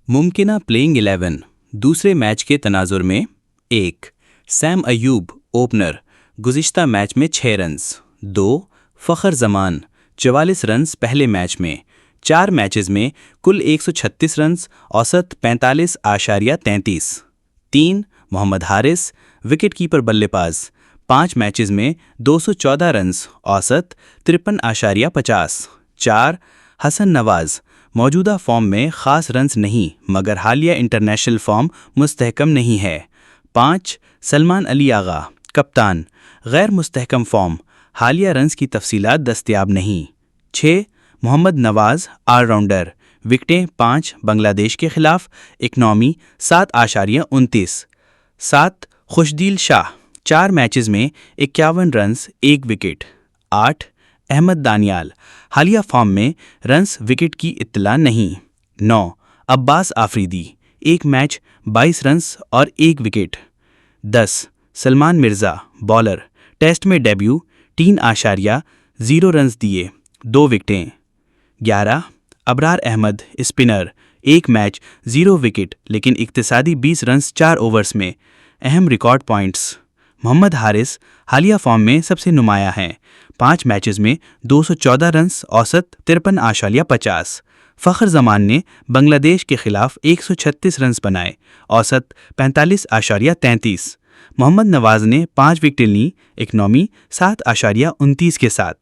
ممکنہ پلینگ 11 دوسرے میچ کے تناظر میں 1. سیم ایوب اوپنر گزشتہ میچ میں 6 رنز 2. فخر زمان 44 رنز پہلے میچ میں 4 میچز میں کل 136 رنز اوسط 45.33 3. محمد حارث وکٹ کیپر بلے باز 5 میچز میں 214 رنز اوسط 53.50 4. حسن نواز موجودہ فارم میں خاص رنز نہیں مگر حالیہ انٹرنیشنل فارم مستحکم نہیں ہے 5. سلمان علی آغا کپتان غیر مستحکم فارم حالیہ رنز کی تفصیلات دستیاب نہیں 6. محمد نواز آل راؤنڈر وکٹیں 5 بنگلہ دیش کے خلاف اکنامی 7.29 7. خوشدیل شاہ 4 میچز میں 51 رنز 1 وکٹ 8. احمد دانیال حالیہ فارم میں رنز وکٹ کی اطلاع نہیں 9. عباس آفریدی 1 میچ 22 رنز اور 1 wicket 10. Salman Mirza bowler test میں ڈیبیو 3.0 رنز دیے 2 وکٹیں 11. ابرار احمد اسپنر 1 میچ 0 وکٹ لیکن اقتصادی 20 رنز 4 اوورز میں اہم ریکارڈ پوائنٹس محمد حارث حالیہ فارم میں سب سے نمایاں ہیں 5 میچز میں 214 رنز اوسط 53.50 فخر زمان نے بنگلہ دیش کے خلاف 136 رنز بنائے اوسط 45.33 محمد نواز نے 5 وکٹیں لیں اکنامی 7.29 کے ساتھ